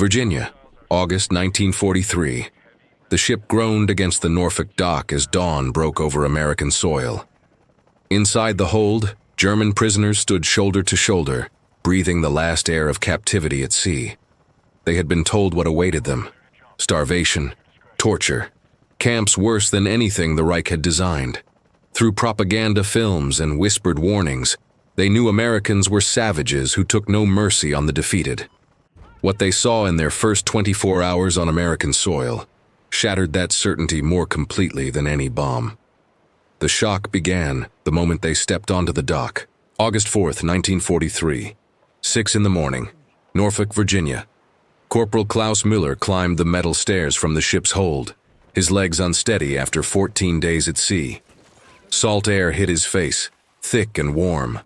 Virginia, August 1943. The ship groaned against the Norfolk dock as dawn broke over American soil. Inside the hold, German prisoners stood shoulder to shoulder, breathing the last air of captivity at sea. They had been told what awaited them: starvation, torture, camps worse than anything the Reich had designed. Through propaganda films and whispered warnings, they knew Americans were savages who took no mercy on the defeated. What they saw in their first 24 hours on American soil shattered that certainty more completely than any bomb. The shock began the moment they stepped onto the dock. August 4th, 1943, 6 in the morning, Norfolk, Virginia. Corporal Klaus Müller climbed the metal stairs from the ship's hold, his legs unsteady after 14 days at sea. Salt air hit his face, thick and warm.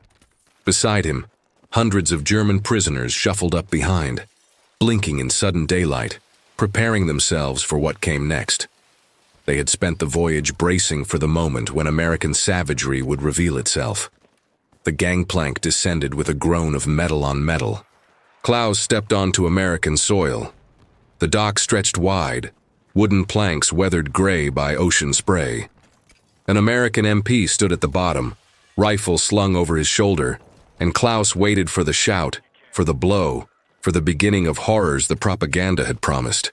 Beside him, hundreds of German prisoners shuffled up behind, blinking in sudden daylight, preparing themselves for what came next. They had spent the voyage bracing for the moment when American savagery would reveal itself. The gangplank descended with a groan of metal on metal. Klaus stepped onto American soil. The dock stretched wide, wooden planks weathered gray by ocean spray. An American MP stood at the bottom, rifle slung over his shoulder, and Klaus waited for the shout, for the blow, for the beginning of horrors the propaganda had promised.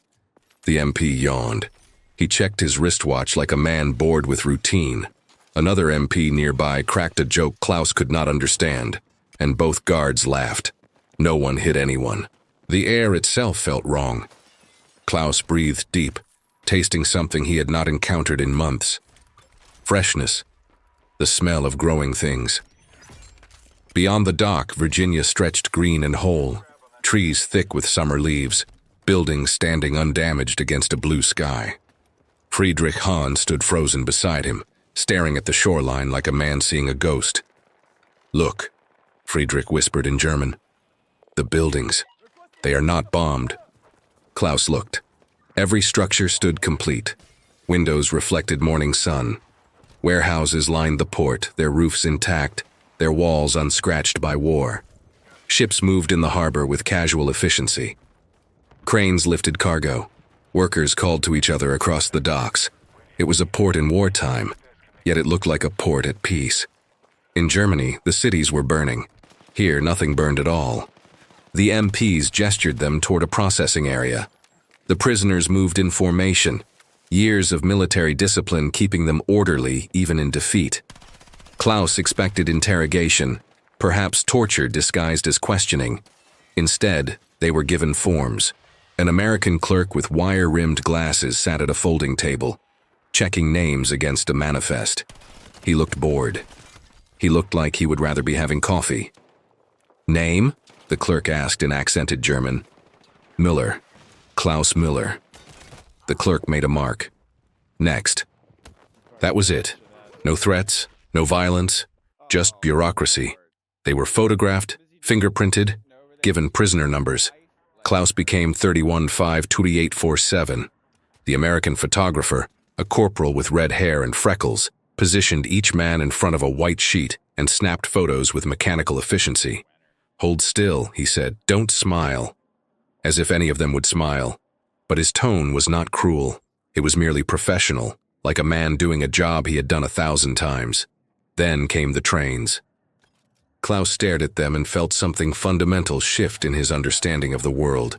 The MP yawned. He checked his wristwatch like a man bored with routine. Another MP nearby cracked a joke Klaus could not understand, and both guards laughed. No one hit anyone. The air itself felt wrong. Klaus breathed deep, tasting something he had not encountered in months. Freshness. The smell of growing things. Beyond the dock, Virginia stretched green and whole, trees thick with summer leaves, buildings standing undamaged against a blue sky. Friedrich Hahn stood frozen beside him, staring at the shoreline like a man seeing a ghost. "Look," Friedrich whispered in German. "The buildings. They are not bombed." Klaus looked. Every structure stood complete. Windows reflected morning sun. Warehouses lined the port, their roofs intact, their walls unscratched by war. Ships moved in the harbor with casual efficiency. Cranes lifted cargo. Workers called to each other across the docks. It was a port in wartime, yet it looked like a port at peace. In Germany, the cities were burning. Here, nothing burned at all. The MPs gestured them toward a processing area. The prisoners moved in formation, years of military discipline keeping them orderly even in defeat. Klaus expected interrogation, perhaps torture disguised as questioning. Instead, they were given forms. An American clerk with wire-rimmed glasses sat at a folding table, checking names against a manifest. He looked bored. He looked like he would rather be having coffee. "Name?" the clerk asked in accented German. "Müller. Klaus Müller." The clerk made a mark. "Next." That was it. No threats, no violence, just bureaucracy. They were photographed, fingerprinted, given prisoner numbers. Klaus became 31-5-2847. The American photographer, a corporal with red hair and freckles, positioned each man in front of a white sheet and snapped photos with mechanical efficiency. "Hold still," he said. "Don't smile." As if any of them would smile. But his tone was not cruel. It was merely professional, like a man doing a job he had done 1,000 times. Then came the trains. Klaus stared at them and felt something fundamental shift in his understanding of the world.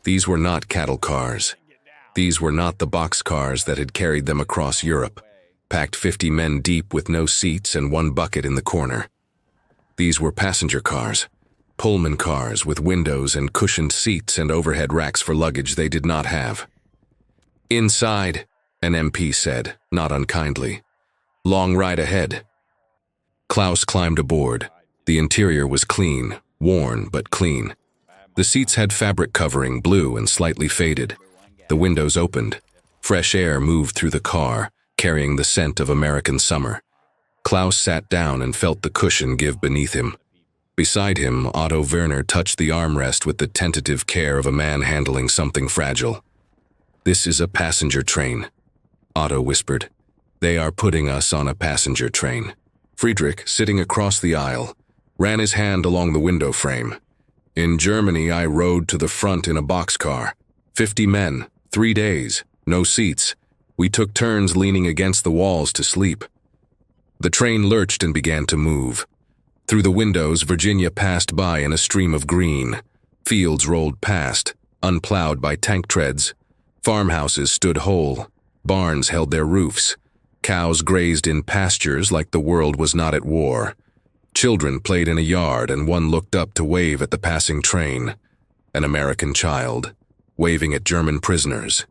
These were not cattle cars. These were not the boxcars that had carried them across Europe, packed 50 men deep with no seats and one bucket in the corner. These were passenger cars, Pullman cars with windows and cushioned seats and overhead racks for luggage they did not have. "Inside," an MP said, not unkindly. "Long ride ahead." Klaus climbed aboard. The interior was clean, worn but clean. The seats had fabric covering, blue and slightly faded. The windows opened. Fresh air moved through the car, carrying the scent of American summer. Klaus sat down and felt the cushion give beneath him. Beside him, Otto Werner touched the armrest with the tentative care of a man handling something fragile. "This is a passenger train," Otto whispered. "They are putting us on a passenger train." Friedrich, sitting across the aisle, ran his hand along the window frame. In Germany, I rode to the front in a boxcar. 50 men, 3 days, no seats. We took turns leaning against the walls to sleep. The train lurched and began to move. Through the windows, Virginia passed by in a stream of green. Fields rolled past, unplowed by tank treads. Farmhouses stood whole. Barns held their roofs. Cows grazed in pastures like the world was not at war. Children played in a yard, and one looked up to wave at the passing train. An American child, waving at German prisoners.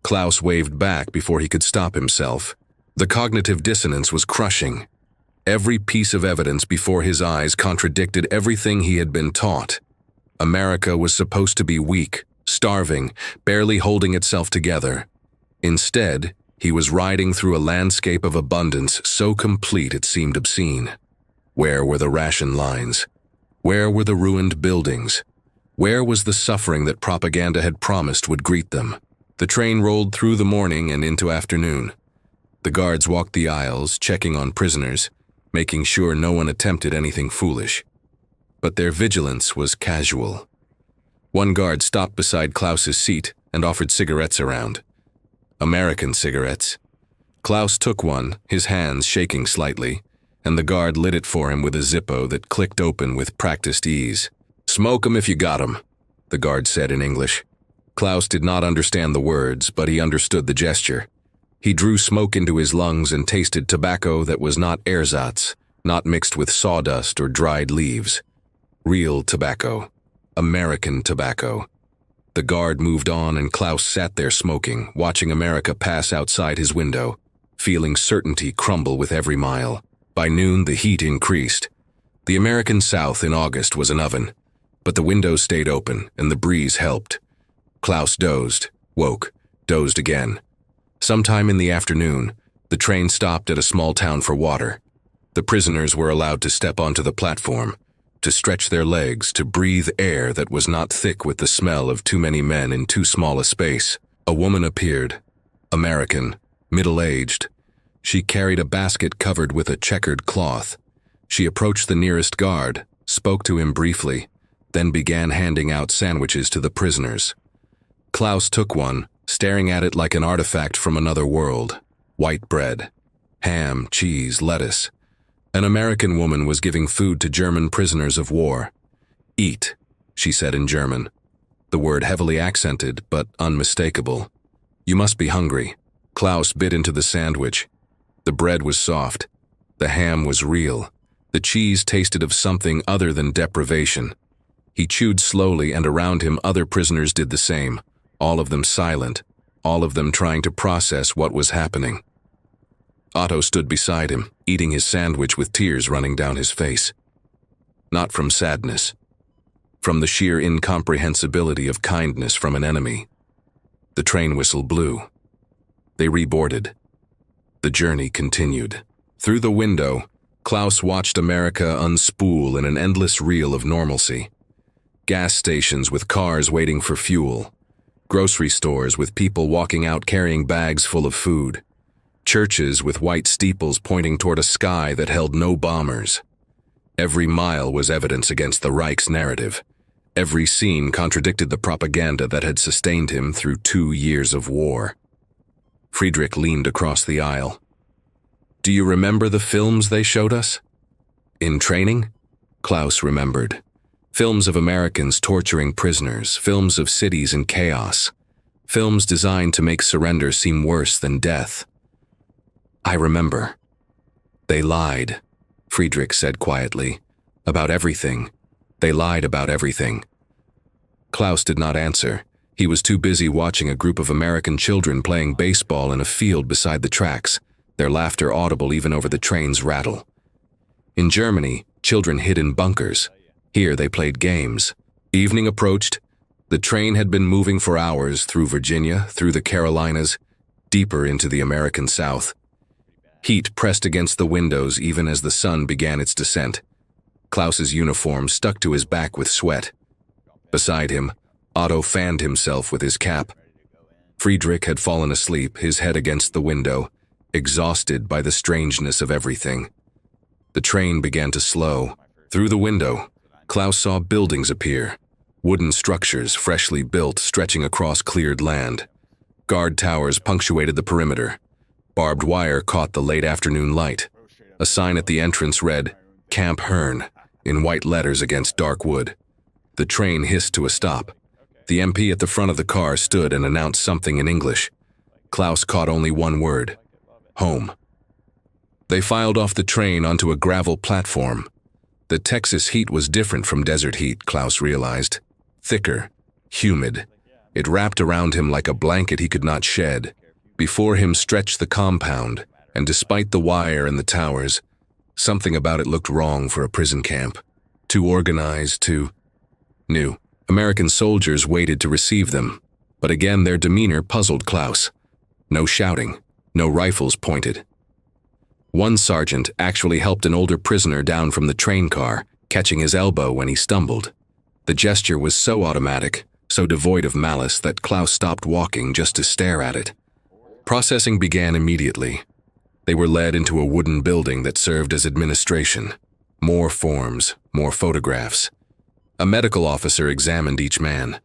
Klaus waved back before he could stop himself. The cognitive dissonance was crushing. Every piece of evidence before his eyes contradicted everything he had been taught. America was supposed to be weak, starving, barely holding itself together. Instead, he was riding through a landscape of abundance so complete it seemed obscene. Where were the ration lines? Where were the ruined buildings? Where was the suffering that propaganda had promised would greet them? The train rolled through the morning and into afternoon. The guards walked the aisles, checking on prisoners, making sure no one attempted anything foolish. But their vigilance was casual. One guard stopped beside Klaus's seat and offered cigarettes around. American cigarettes. Klaus took one, his hands shaking slightly, and the guard lit it for him with a Zippo that clicked open with practiced ease. "Smoke 'em if you got 'em," the guard said in English. Klaus did not understand the words, but he understood the gesture. He drew smoke into his lungs and tasted tobacco that was not ersatz, not mixed with sawdust or dried leaves. Real tobacco. American tobacco. The guard moved on and Klaus sat there smoking, watching America pass outside his window, feeling certainty crumble with every mile. By noon, the heat increased. The American South in August was an oven, but the windows stayed open and the breeze helped. Klaus dozed, woke, dozed again. Sometime in the afternoon, the train stopped at a small town for water. The prisoners were allowed to step onto the platform, to stretch their legs, to breathe air that was not thick with the smell of too many men in too small a space. A woman appeared, American, middle-aged. She carried a basket covered with a checkered cloth. She approached the nearest guard, spoke to him briefly, then began handing out sandwiches to the prisoners. Klaus took one, staring at it like an artifact from another world. White bread, ham, cheese, lettuce. An American woman was giving food to German prisoners of war. "Eat," she said in German. The word heavily accented, but unmistakable. "You must be hungry." Klaus bit into the sandwich. The bread was soft. The ham was real. The cheese tasted of something other than deprivation. He chewed slowly, and around him other prisoners did the same, all of them silent, all of them trying to process what was happening. Otto stood beside him, eating his sandwich with tears running down his face. Not from sadness, from the sheer incomprehensibility of kindness from an enemy. The train whistle blew. They reboarded. The journey continued. Through the window, Klaus watched America unspool in an endless reel of normalcy. Gas stations with cars waiting for fuel. Grocery stores with people walking out carrying bags full of food. Churches with white steeples pointing toward a sky that held no bombers. Every mile was evidence against the Reich's narrative. Every scene contradicted the propaganda that had sustained him through 2 years of war. Friedrich leaned across the aisle. "Do you remember the films they showed us?" "In training?" Klaus remembered. Films of Americans torturing prisoners, films of cities in chaos, films designed to make surrender seem worse than death. "I remember." "They lied," Friedrich said quietly. "About everything. They lied about everything." Klaus did not answer. He was too busy watching a group of American children playing baseball in a field beside the tracks, their laughter audible even over the train's rattle. In Germany, children hid in bunkers. Here they played games. Evening approached. The train had been moving for hours through Virginia, through the Carolinas, deeper into the American South. Heat pressed against the windows even as the sun began its descent. Klaus's uniform stuck to his back with sweat. Beside him, Otto fanned himself with his cap. Friedrich had fallen asleep, his head against the window, exhausted by the strangeness of everything. The train began to slow. Through the window, Klaus saw buildings appear, wooden structures freshly built stretching across cleared land. Guard towers punctuated the perimeter. Barbed wire caught the late afternoon light. A sign at the entrance read, "Camp Hearn," in white letters against dark wood. The train hissed to a stop. The MP at the front of the car stood and announced something in English. Klaus caught only one word: home. They filed off the train onto a gravel platform. The Texas heat was different from desert heat, Klaus realized. Thicker, humid. It wrapped around him like a blanket he could not shed. Before him stretched the compound, and despite the wire and the towers, something about it looked wrong for a prison camp. Too organized, too new. American soldiers waited to receive them, but again their demeanor puzzled Klaus. No shouting, no rifles pointed. One sergeant actually helped an older prisoner down from the train car, catching his elbow when he stumbled. The gesture was so automatic, so devoid of malice that Klaus stopped walking just to stare at it. Processing began immediately. They were led into a wooden building that served as administration. More forms, more photographs. A medical officer examined each man.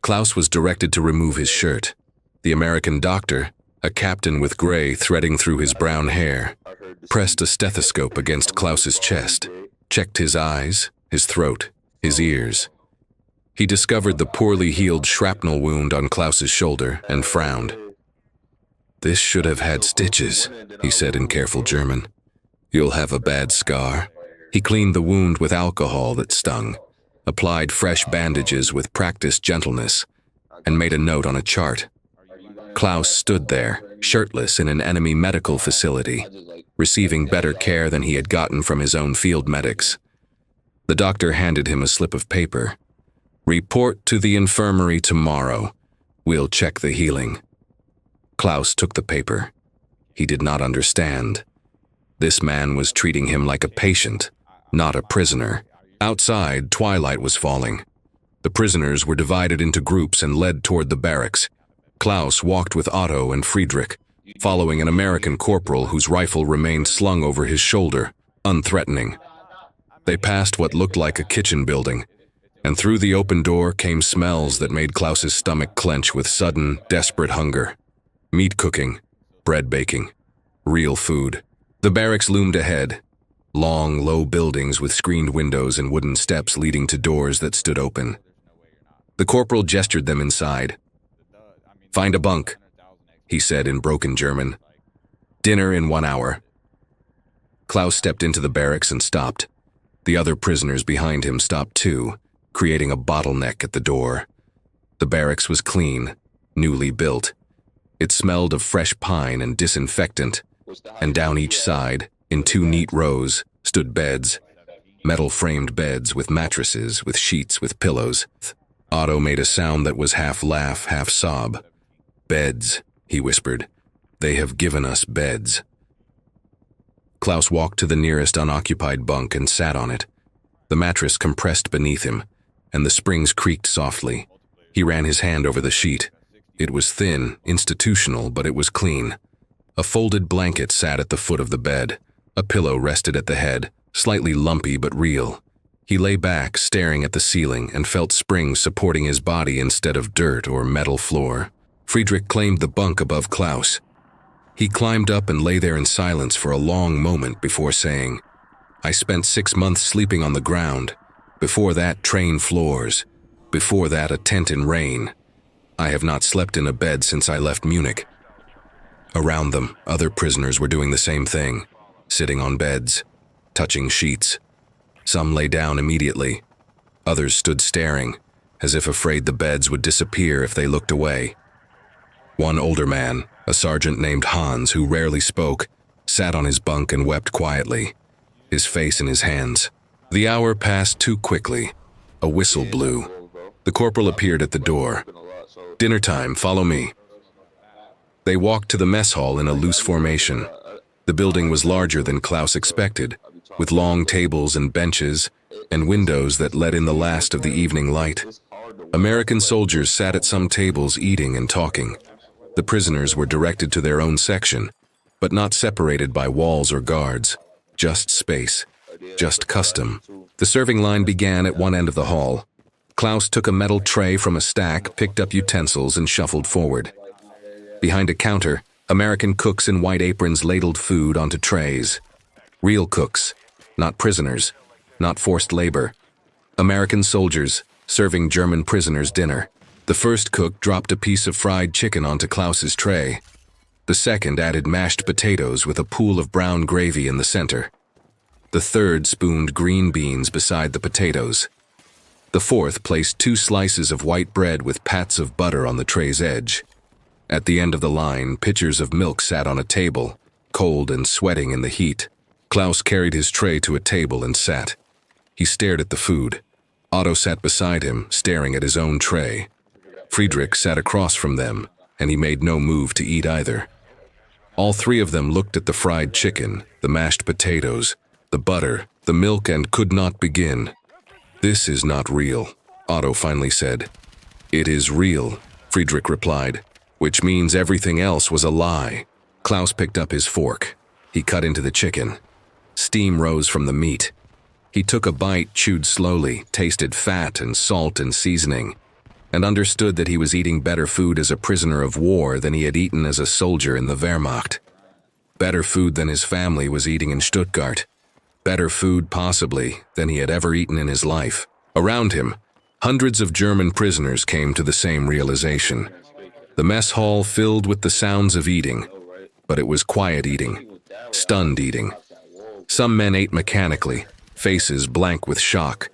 Klaus was directed to remove his shirt. The American doctor, a captain with gray threading through his brown hair, pressed a stethoscope against Klaus's chest, checked his eyes, his throat, his ears. He discovered the poorly healed shrapnel wound on Klaus's shoulder and frowned. "This should have had stitches," he said in careful German. "You'll have a bad scar." He cleaned the wound with alcohol that stung, applied fresh bandages with practiced gentleness, and made a note on a chart. Klaus stood there, shirtless in an enemy medical facility, receiving better care than he had gotten from his own field medics. The doctor handed him a slip of paper. "Report to the infirmary tomorrow. We'll check the healing." Klaus took the paper. He did not understand. This man was treating him like a patient, not a prisoner. Outside, twilight was falling. The prisoners were divided into groups and led toward the barracks. Klaus walked with Otto and Friedrich, following an American corporal whose rifle remained slung over his shoulder, unthreatening. They passed what looked like a kitchen building, and through the open door came smells that made Klaus's stomach clench with sudden, desperate hunger. Meat cooking, bread baking, real food. The barracks loomed ahead, long, low buildings with screened windows and wooden steps leading to doors that stood open. The corporal gestured them inside. "Find a bunk," he said in broken German. "Dinner in 1 hour." Klaus stepped into the barracks and stopped. The other prisoners behind him stopped too, creating a bottleneck at the door. The barracks was clean, newly built. It smelled of fresh pine and disinfectant, and down each side, in 2 neat rows, stood beds. Metal-framed beds with mattresses, with sheets, with pillows. Otto made a sound that was half laugh, half sob. "Beds," he whispered. "They have given us beds." Klaus walked to the nearest unoccupied bunk and sat on it. The mattress compressed beneath him, and the springs creaked softly. He ran his hand over the sheet. It was thin, institutional, but it was clean. A folded blanket sat at the foot of the bed. A pillow rested at the head, slightly lumpy but real. He lay back, staring at the ceiling, and felt springs supporting his body instead of dirt or metal floor. Friedrich claimed the bunk above Klaus. He climbed up and lay there in silence for a long moment before saying, "I spent 6 months sleeping on the ground. Before that, train floors. Before that, a tent in rain. I have not slept in a bed since I left Munich." Around them, other prisoners were doing the same thing, sitting on beds, touching sheets. Some lay down immediately. Others stood staring, as if afraid the beds would disappear if they looked away. One older man, a sergeant named Hans who rarely spoke, sat on his bunk and wept quietly, his face in his hands. The hour passed too quickly. A whistle blew. The corporal appeared at the door. "Dinner time, follow me." They walked to the mess hall in a loose formation. The building was larger than Klaus expected, with long tables and benches, and windows that let in the last of the evening light. American soldiers sat at some tables eating and talking. The prisoners were directed to their own section, but not separated by walls or guards, just space. just custom. The serving line began at one end of the hall. Klaus took a metal tray from a stack, picked up utensils, and shuffled forward. Behind a counter, American cooks in white aprons ladled food onto trays. Real cooks, not prisoners, not forced labor. American soldiers serving German prisoners dinner. The first cook dropped a piece of fried chicken onto Klaus's tray. The second added mashed potatoes with a pool of brown gravy in the center. The third spooned green beans beside the potatoes. The fourth placed 2 slices of white bread with pats of butter on the tray's edge. At the end of the line, pitchers of milk sat on a table, cold and sweating in the heat. Klaus carried his tray to a table and sat. He stared at the food. Otto sat beside him, staring at his own tray. Friedrich sat across from them, and he made no move to eat either. All 3 of them looked at the fried chicken, the mashed potatoes, the butter, the milk, and could not begin. "This is not real," Otto finally said. "It is real," Friedrich replied, "which means everything else was a lie." Klaus picked up his fork. He cut into the chicken. Steam rose from the meat. He took a bite, chewed slowly, tasted fat and salt and seasoning, and understood that he was eating better food as a prisoner of war than he had eaten as a soldier in the Wehrmacht. Better food than his family was eating in Stuttgart. Better food, possibly, than he had ever eaten in his life. Around him, hundreds of German prisoners came to the same realization. The mess hall filled with the sounds of eating, but it was quiet eating, stunned eating. Some men ate mechanically, faces blank with shock.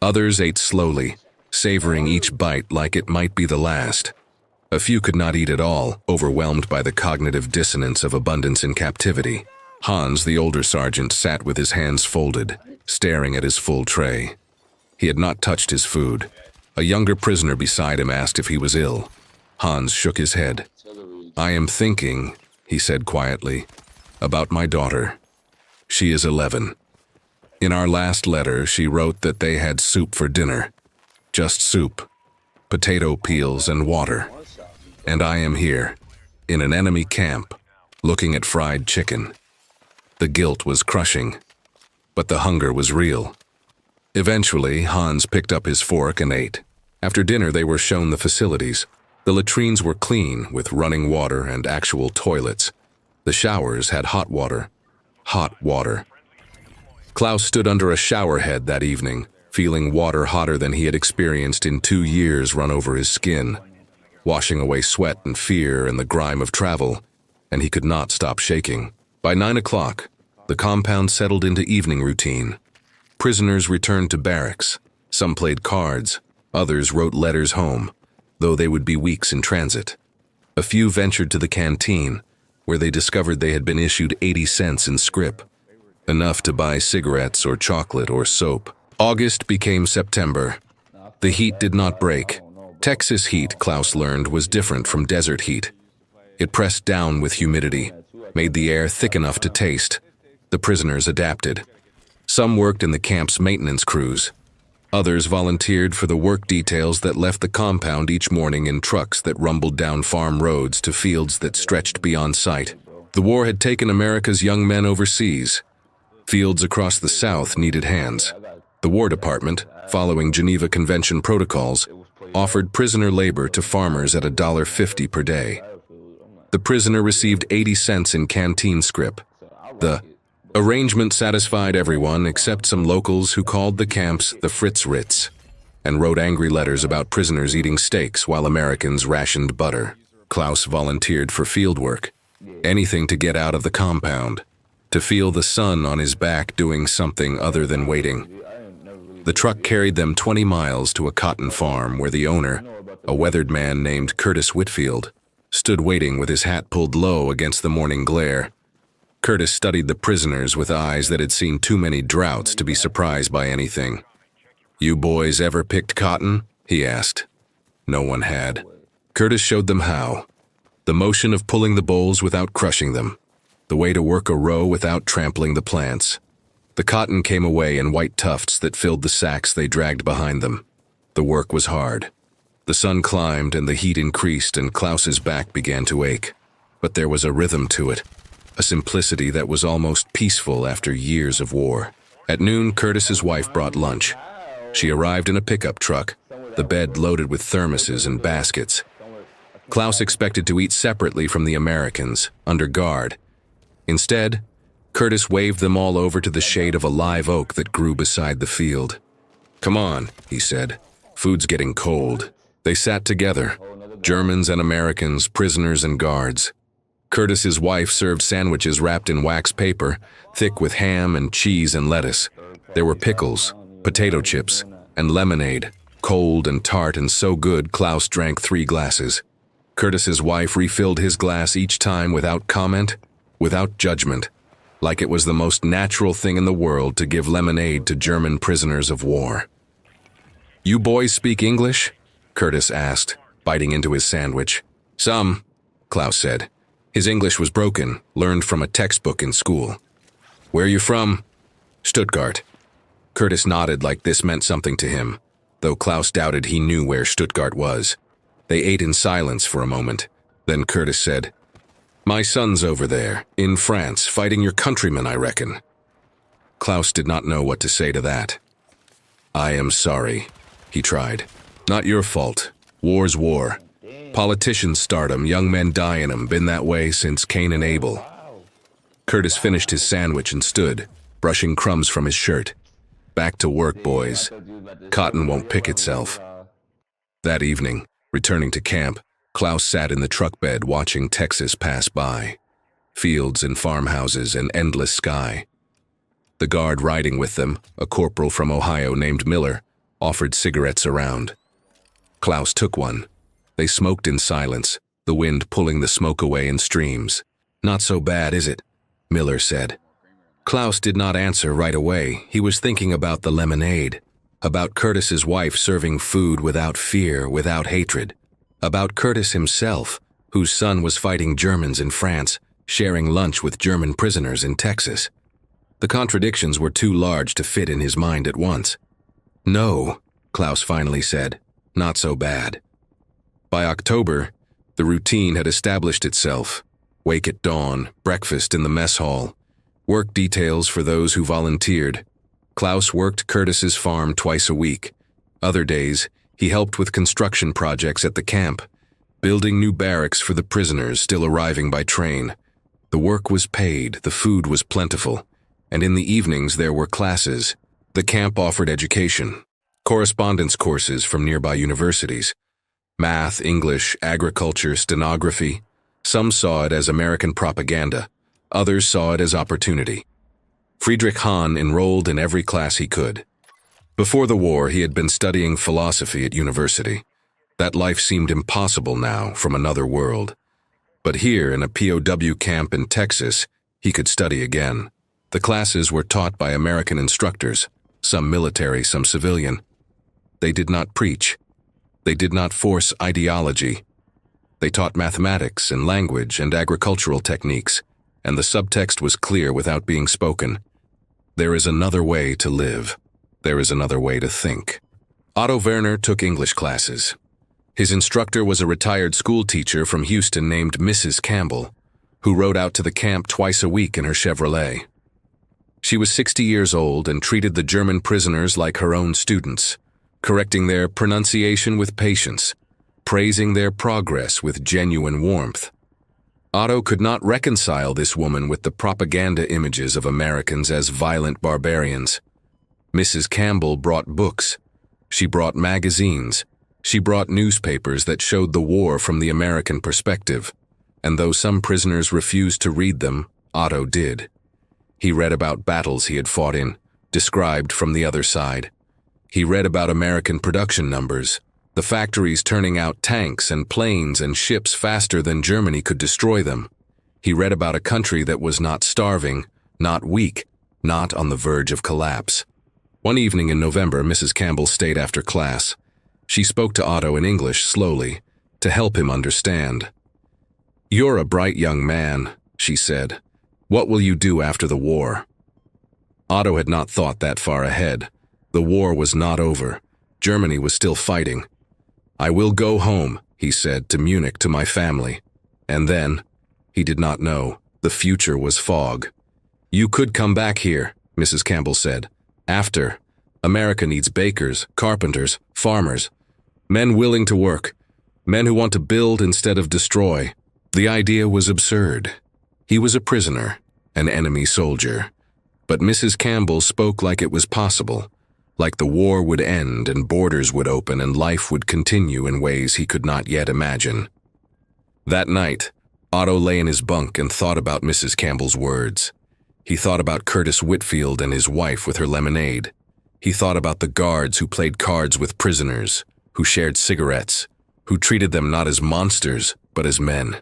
Others ate slowly, savoring each bite like it might be the last. A few could not eat at all, overwhelmed by the cognitive dissonance of abundance in captivity. Hans, the older sergeant, sat with his hands folded, staring at his full tray. He had not touched his food. A younger prisoner beside him asked if he was ill. Hans shook his head. "I am thinking," he said quietly, "about my daughter. She is 11. In our last letter, she wrote that they had soup for dinner. Just soup, potato peels and water. And I am here, in an enemy camp, looking at fried chicken." The guilt was crushing, but the hunger was real. Eventually, Hans picked up his fork and ate. After dinner, they were shown the facilities. The latrines were clean, with running water and actual toilets. The showers had hot water. Hot water. Klaus stood under a shower head that evening, feeling water hotter than he had experienced in 2 years run over his skin, washing away sweat and fear and the grime of travel, and he could not stop shaking. By 9 o'clock, the compound settled into evening routine. Prisoners returned to barracks. Some played cards, others wrote letters home, though they would be weeks in transit. A few ventured to the canteen, where they discovered they had been issued 80 cents in scrip, enough to buy cigarettes or chocolate or soap. August became September. The heat did not break. Texas heat, Klaus learned, was different from desert heat. It pressed down with humidity, made the air thick enough to taste. The prisoners adapted. Some worked in the camp's maintenance crews. Others volunteered for the work details that left the compound each morning in trucks that rumbled down farm roads to fields that stretched beyond sight. The war had taken America's young men overseas. Fields across the South needed hands. The War Department, following Geneva Convention protocols, offered prisoner labor to farmers at $1.50 per day. The prisoner received 80 cents in canteen scrip. The arrangement satisfied everyone except some locals who called the camps the Fritz Ritz and wrote angry letters about prisoners eating steaks while Americans rationed butter. Klaus volunteered for field work, anything to get out of the compound, to feel the sun on his back doing something other than waiting. The truck carried them 20 miles to a cotton farm where the owner, a weathered man named Curtis Whitfield, stood waiting with his hat pulled low against the morning glare. Curtis studied the prisoners with eyes that had seen too many droughts to be surprised by anything. "You boys ever picked cotton?" he asked. No one had. Curtis showed them how. The motion of pulling the bolls without crushing them. The way to work a row without trampling the plants. The cotton came away in white tufts that filled the sacks they dragged behind them. The work was hard. The sun climbed and the heat increased and Klaus's back began to ache. But there was a rhythm to it, a simplicity that was almost peaceful after years of war. At noon, Curtis's wife brought lunch. She arrived in a pickup truck, the bed loaded with thermoses and baskets. Klaus expected to eat separately from the Americans, under guard. Instead, Curtis waved them all over to the shade of a live oak that grew beside the field. "Come on," he said. "Food's getting cold." They sat together, Germans and Americans, prisoners and guards. Curtis's wife served sandwiches wrapped in wax paper, thick with ham and cheese and lettuce. There were pickles, potato chips, and lemonade, cold and tart and so good Klaus drank 3 glasses. Curtis's wife refilled his glass each time without comment, without judgment, like it was the most natural thing in the world to give lemonade to German prisoners of war. "You boys speak English?" Curtis asked, biting into his sandwich. "Some," Klaus said. His English was broken, learned from a textbook in school. "Where are you from?" "Stuttgart." Curtis nodded like this meant something to him, though Klaus doubted he knew where Stuttgart was. They ate in silence for a moment. Then Curtis said, "My son's over there, in France, fighting your countrymen, I reckon." Klaus did not know what to say to that. "I am sorry," he tried. "Not your fault. War's war. Politicians start 'em, young men die in 'em, been that way since Cain and Abel." Curtis finished his sandwich and stood, brushing crumbs from his shirt. "Back to work, boys. Cotton won't pick itself." That evening, returning to camp, Klaus sat in the truck bed watching Texas pass by. Fields and farmhouses and endless sky. The guard riding with them, a corporal from Ohio named Miller, offered cigarettes around. Klaus took one. They smoked in silence, the wind pulling the smoke away in streams. "Not so bad, is it?" Miller said. Klaus did not answer right away. He was thinking about the lemonade, about Curtis's wife serving food without fear, without hatred, about Curtis himself, whose son was fighting Germans in France, sharing lunch with German prisoners in Texas. The contradictions were too large to fit in his mind at once. "No," Klaus finally said, "not so bad." By October, the routine had established itself. Wake at dawn, breakfast in the mess hall, work details for those who volunteered. Klaus worked Curtis's farm twice a week. Other days, he helped with construction projects at the camp, building new barracks for the prisoners still arriving by train. The work was paid, the food was plentiful, and in the evenings there were classes. The camp offered education, correspondence courses from nearby universities. Math, English, agriculture, stenography. Some saw it as American propaganda. Others saw it as opportunity. Friedrich Hahn enrolled in every class he could. Before the war, he had been studying philosophy at university. That life seemed impossible now, from another world. But here, in a POW camp in Texas, he could study again. The classes were taught by American instructors, some military, some civilian. They did not preach. They did not force ideology. They taught mathematics and language and agricultural techniques, and the subtext was clear without being spoken. There is another way to live. There is another way to think. Otto Werner took English classes. His instructor was a retired school teacher from Houston named Mrs. Campbell, who rode out to the camp twice a week in her Chevrolet. She was 60 years old and treated the German prisoners like her own students, correcting their pronunciation with patience, praising their progress with genuine warmth. Otto could not reconcile this woman with the propaganda images of Americans as violent barbarians. Mrs. Campbell brought books. She brought magazines. She brought newspapers that showed the war from the American perspective, and though some prisoners refused to read them, Otto did. He read about battles he had fought in, described from the other side. He read about American production numbers, the factories turning out tanks and planes and ships faster than Germany could destroy them. He read about a country that was not starving, not weak, not on the verge of collapse. One evening in November, Mrs. Campbell stayed after class. She spoke to Otto in English slowly, to help him understand. "You're a bright young man," she said. "What will you do after the war?" Otto had not thought that far ahead. The war was not over. Germany was still fighting. "I will go home," he said, "to Munich, to my family." And then, he did not know, the future was fog. "You could come back here," Mrs. Campbell said. After, America needs bakers, carpenters, farmers, men willing to work, men who want to build instead of destroy. The idea was absurd. He was a prisoner, an enemy soldier. But Mrs. Campbell spoke like it was possible, like the war would end and borders would open and life would continue in ways he could not yet imagine. That night, Otto lay in his bunk and thought about Mrs. Campbell's words. He thought about Curtis Whitfield and his wife with her lemonade. He thought about the guards who played cards with prisoners, who shared cigarettes, who treated them not as monsters, but as men.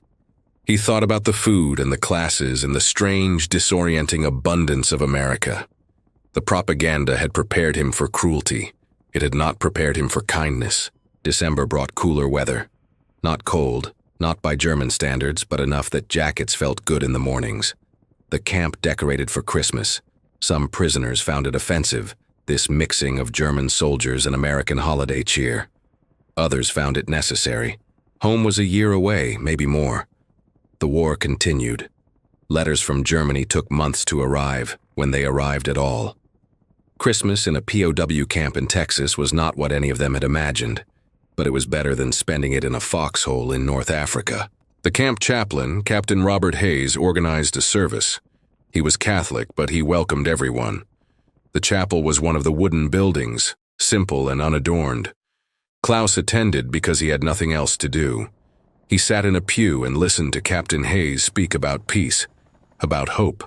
He thought about the food and the classes and the strange, disorienting abundance of America. The propaganda had prepared him for cruelty. It had not prepared him for kindness. December brought cooler weather. Not cold, not by German standards, but enough that jackets felt good in the mornings. The camp decorated for Christmas. Some prisoners found it offensive, this mixing of German soldiers and American holiday cheer. Others found it necessary. Home was a year away, maybe more. The war continued. Letters from Germany took months to arrive, when they arrived at all. Christmas in a POW camp in Texas was not what any of them had imagined, but it was better than spending it in a foxhole in North Africa. The camp chaplain, Captain Robert Hayes, organized a service. He was Catholic, but he welcomed everyone. The chapel was one of the wooden buildings, simple and unadorned. Klaus attended because he had nothing else to do. He sat in a pew and listened to Captain Hayes speak about peace, about hope,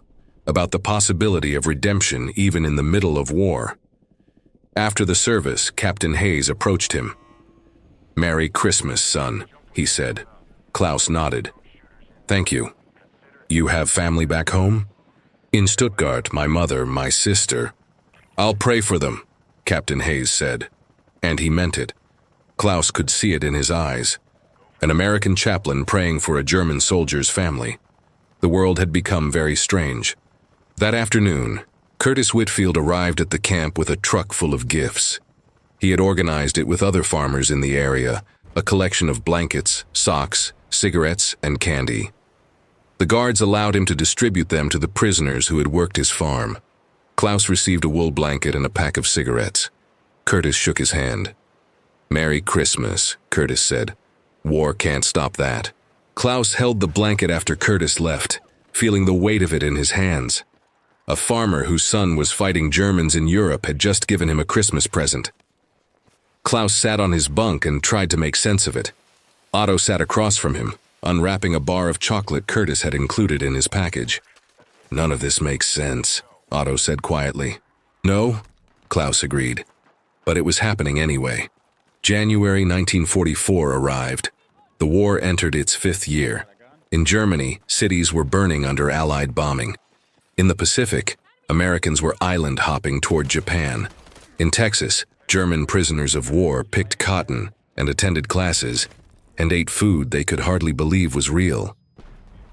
about the possibility of redemption even in the middle of war. After the service, Captain Hayes approached him. "Merry Christmas, son," he said. Klaus nodded. "Thank you. You have family back home?" "In Stuttgart, my mother, my sister." "I'll pray for them," Captain Hayes said. And he meant it. Klaus could see it in his eyes. An American chaplain praying for a German soldier's family. The world had become very strange. That afternoon, Curtis Whitfield arrived at the camp with a truck full of gifts. He had organized it with other farmers in the area, a collection of blankets, socks, cigarettes, and candy. The guards allowed him to distribute them to the prisoners who had worked his farm. Klaus received a wool blanket and a pack of cigarettes. Curtis shook his hand. "Merry Christmas," Curtis said. "War can't stop that." Klaus held the blanket after Curtis left, feeling the weight of it in his hands. A farmer whose son was fighting Germans in Europe had just given him a Christmas present. Klaus sat on his bunk and tried to make sense of it. Otto sat across from him, unwrapping a bar of chocolate Curtis had included in his package. "None of this makes sense," Otto said quietly. "No," Klaus agreed. But it was happening anyway. January 1944 arrived. The war entered its 5th year. In Germany, cities were burning under Allied bombing. In the Pacific, Americans were island hopping toward Japan. In Texas, German prisoners of war picked cotton and attended classes and ate food they could hardly believe was real.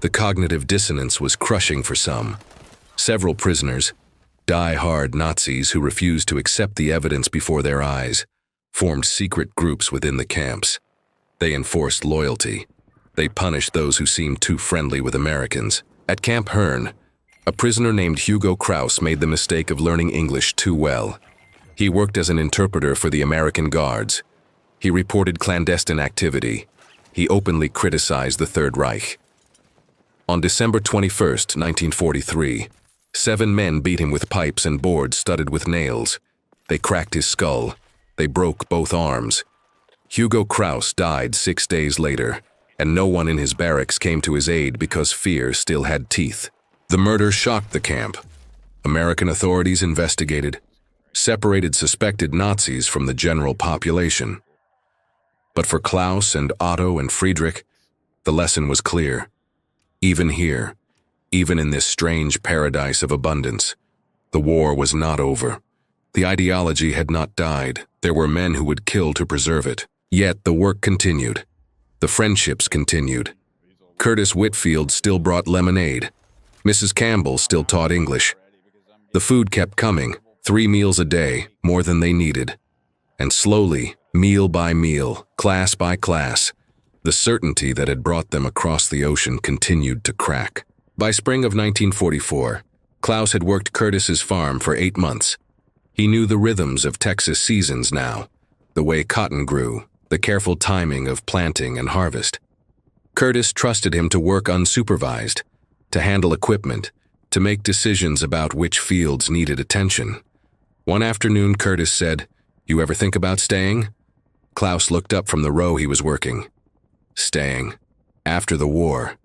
The cognitive dissonance was crushing for some. Several prisoners, die-hard Nazis who refused to accept the evidence before their eyes, formed secret groups within the camps. They enforced loyalty. They punished those who seemed too friendly with Americans. At Camp Hearn, a prisoner named Hugo Kraus made the mistake of learning English too well. He worked as an interpreter for the American Guards. He reported clandestine activity. He openly criticized the Third Reich. On December 21, 1943, 7 men beat him with pipes and boards studded with nails. They cracked his skull. They broke both arms. Hugo Kraus died 6 days later, and no one in his barracks came to his aid because fear still had teeth. The murder shocked the camp. American authorities investigated, separated suspected Nazis from the general population. But for Klaus and Otto and Friedrich, the lesson was clear. Even here, even in this strange paradise of abundance, the war was not over. The ideology had not died. There were men who would kill to preserve it. Yet the work continued. The friendships continued. Curtis Whitfield still brought lemonade. Mrs. Campbell still taught English. The food kept coming, 3 meals a day, more than they needed. And slowly, meal by meal, class by class, the certainty that had brought them across the ocean continued to crack. By spring of 1944, Klaus had worked Curtis's farm for 8 months. He knew the rhythms of Texas seasons now, the way cotton grew, the careful timing of planting and harvest. Curtis trusted him to work unsupervised, to handle equipment, to make decisions about which fields needed attention. One afternoon, Curtis said, "You ever think about staying?" Klaus looked up from the row he was working. Staying. After the war.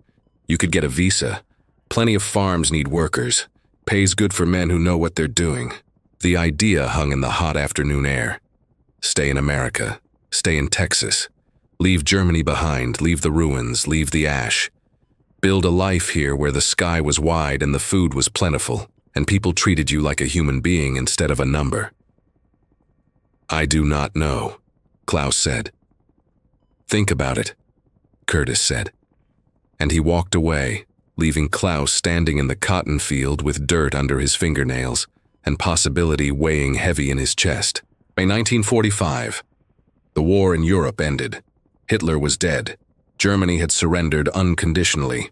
You could get a visa. Plenty of farms need workers. Pays good for men who know what they're doing. The idea hung in the hot afternoon air. Stay in America. Stay in Texas. Leave Germany behind, leave the ruins, leave the ash. Build a life here where the sky was wide and the food was plentiful, and people treated you like a human being instead of a number. "I do not know," Klaus said. "Think about it," Curtis said. And he walked away, leaving Klaus standing in the cotton field with dirt under his fingernails and possibility weighing heavy in his chest. May 1945. The war in Europe ended. Hitler was dead. Germany had surrendered unconditionally.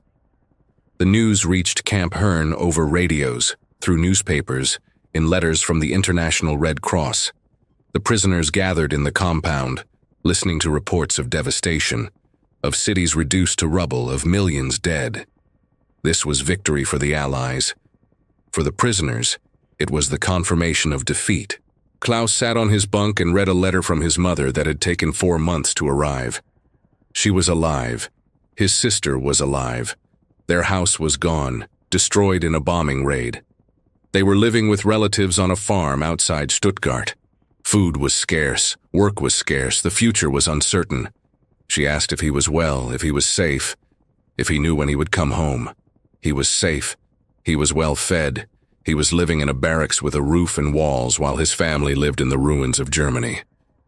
The news reached Camp Herne over radios, through newspapers, in letters from the International Red Cross. The prisoners gathered in the compound, listening to reports of devastation, of cities reduced to rubble, of millions dead. This was victory for the Allies. For the prisoners, it was the confirmation of defeat. Klaus sat on his bunk and read a letter from his mother that had taken 4 months to arrive. She was alive. His sister was alive. Their house was gone, destroyed in a bombing raid. They were living with relatives on a farm outside Stuttgart. Food was scarce, work was scarce, the future was uncertain. She asked if he was well, if he was safe, if he knew when he would come home. He was safe. He was well fed. He was living in a barracks with a roof and walls while his family lived in the ruins of Germany.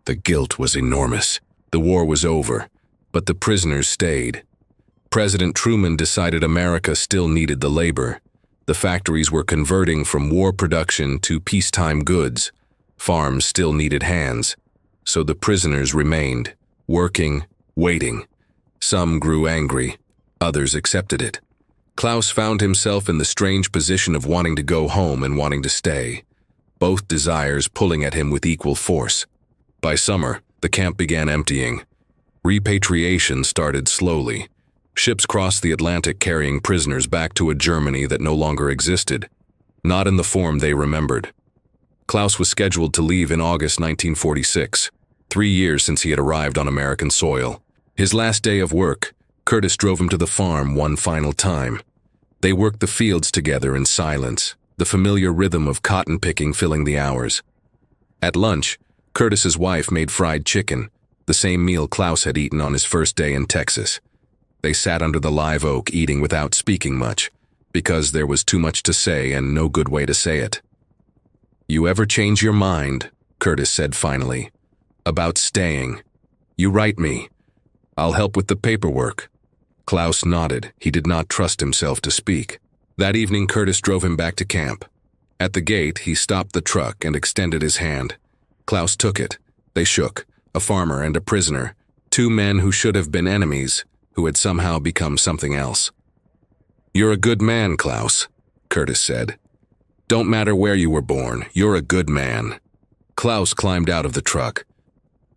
The guilt was enormous. The war was over, but the prisoners stayed. President Truman decided America still needed the labor. The factories were converting from war production to peacetime goods. Farms still needed hands. So the prisoners remained, working, waiting. Some grew angry. Others accepted it. Klaus found himself in the strange position of wanting to go home and wanting to stay, both desires pulling at him with equal force. By summer, the camp began emptying. Repatriation started slowly. Ships crossed the Atlantic carrying prisoners back to a Germany that no longer existed, not in the form they remembered. Klaus was scheduled to leave in August 1946, 3 years since he had arrived on American soil. His last day of work, Curtis drove him to the farm one final time. They worked the fields together in silence, the familiar rhythm of cotton picking filling the hours. At lunch, Curtis's wife made fried chicken, the same meal Klaus had eaten on his first day in Texas. They sat under the live oak eating without speaking much, because there was too much to say and no good way to say it. "You ever change your mind," Curtis said finally, "about staying? You write me. I'll help with the paperwork." Klaus nodded. He did not trust himself to speak. That evening, Curtis drove him back to camp. At the gate, he stopped the truck and extended his hand. Klaus took it. They shook, a farmer and a prisoner, 2 men who should have been enemies, who had somehow become something else. "You're a good man, Klaus," Curtis said. "Don't matter where you were born, you're a good man." Klaus climbed out of the truck.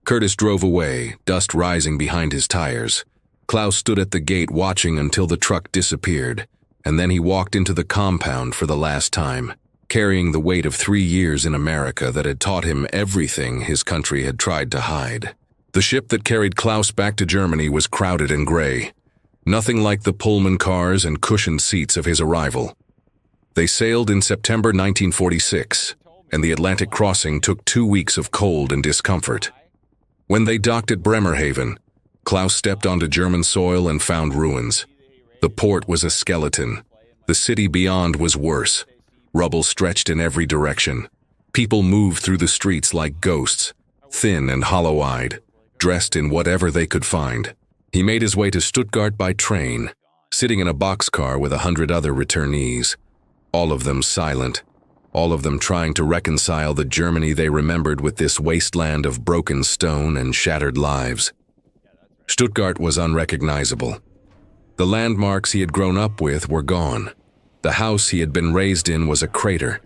Curtis drove away, dust rising behind his tires. Klaus stood at the gate watching until the truck disappeared, and then he walked into the compound for the last time, carrying the weight of 3 years in America that had taught him everything his country had tried to hide. The ship that carried Klaus back to Germany was crowded and gray, nothing like the Pullman cars and cushioned seats of his arrival. They sailed in September 1946, and the Atlantic crossing took 2 weeks of cold and discomfort. When they docked at Bremerhaven, Klaus stepped onto German soil and found ruins. The port was a skeleton. The city beyond was worse. Rubble stretched in every direction. People moved through the streets like ghosts, thin and hollow-eyed, dressed in whatever they could find. He made his way to Stuttgart by train, sitting in a boxcar with 100 other returnees, all of them silent, all of them trying to reconcile the Germany they remembered with this wasteland of broken stone and shattered lives. Stuttgart was unrecognizable. The landmarks he had grown up with were gone. The house he had been raised in was a crater.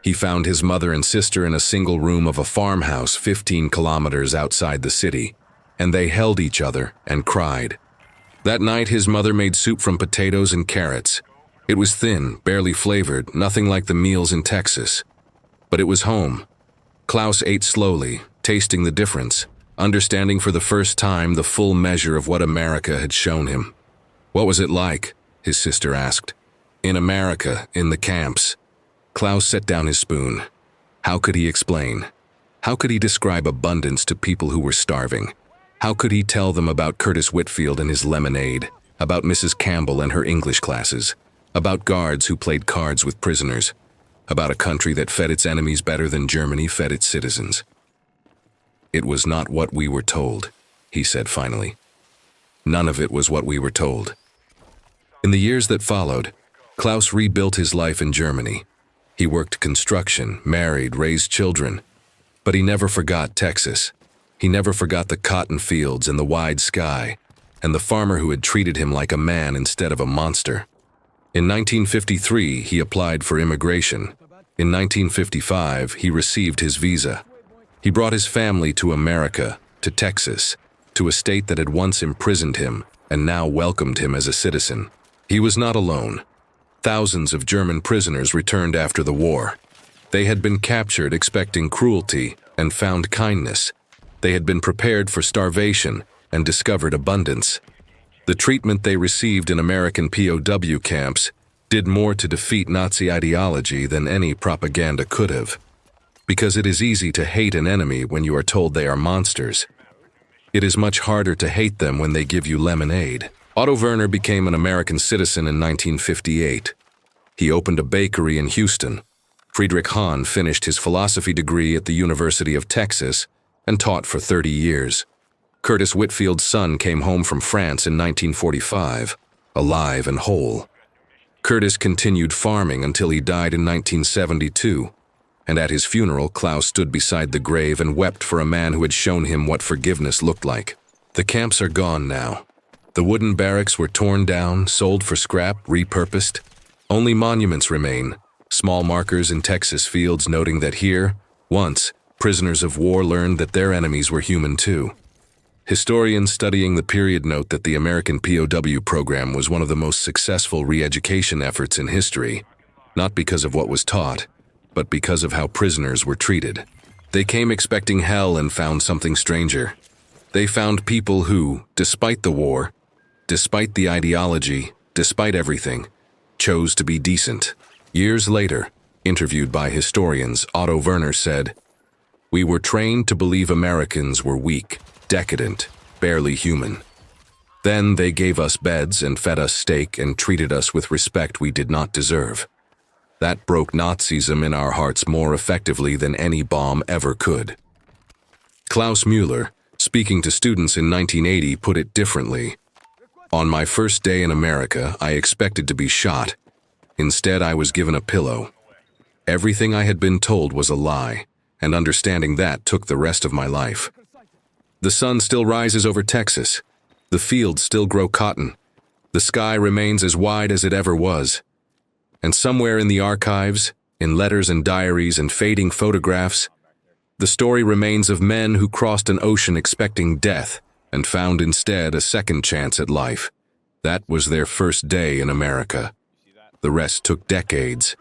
He found his mother and sister in a single room of a farmhouse 15 kilometers outside the city, and they held each other and cried. That night, his mother made soup from potatoes and carrots. It was thin, barely flavored, nothing like the meals in Texas. But it was home. Klaus ate slowly, tasting the difference, understanding for the first time the full measure of what America had shown him. "What was it like?" his sister asked. "In America, in the camps." Klaus set down his spoon. How could he explain? How could he describe abundance to people who were starving? How could he tell them about Curtis Whitfield and his lemonade, about Mrs. Campbell and her English classes, about guards who played cards with prisoners, about a country that fed its enemies better than Germany fed its citizens? "It was not what we were told," he said finally. None of it was what we were told. In the years that followed, Klaus rebuilt his life in Germany. He worked construction, married, raised children, but he never forgot Texas. He never forgot the cotton fields and the wide sky, and the farmer who had treated him like a man instead of a monster. In 1953, he applied for immigration. In 1955, he received his visa. He brought his family to America, to Texas, to a state that had once imprisoned him and now welcomed him as a citizen. He was not alone. Thousands of German prisoners returned after the war. They had been captured expecting cruelty and found kindness. They had been prepared for starvation and discovered abundance. The treatment they received in American POW camps did more to defeat Nazi ideology than any propaganda could have. Because it is easy to hate an enemy when you are told they are monsters. It is much harder to hate them when they give you lemonade. Otto Werner became an American citizen in 1958. He opened a bakery in Houston. Friedrich Hahn finished his philosophy degree at the University of Texas and taught for 30 years. Curtis Whitfield's son came home from France in 1945, alive and whole. Curtis continued farming until he died in 1972, and at his funeral, Klaus stood beside the grave and wept for a man who had shown him what forgiveness looked like. The camps are gone now. The wooden barracks were torn down, sold for scrap, repurposed. Only monuments remain, small markers in Texas fields noting that here, once, prisoners of war learned that their enemies were human too. Historians studying the period note that the American POW program was one of the most successful re-education efforts in history, not because of what was taught, but because of how prisoners were treated. They came expecting hell and found something stranger. They found people who, despite the war, despite the ideology, despite everything, chose to be decent. Years later, interviewed by historians, Otto Werner said, "We were trained to believe Americans were weak, decadent, barely human. Then they gave us beds and fed us steak and treated us with respect we did not deserve. That broke Nazism in our hearts more effectively than any bomb ever could." Klaus Müller, speaking to students in 1980, put it differently. "On my first day in America, I expected to be shot. Instead, I was given a pillow. Everything I had been told was a lie, and understanding that took the rest of my life. The sun still rises over Texas. The fields still grow cotton. The sky remains as wide as it ever was. And somewhere in the archives, in letters and diaries and fading photographs, the story remains of men who crossed an ocean expecting death and found instead a second chance at life. That was their first day in America. The rest took decades,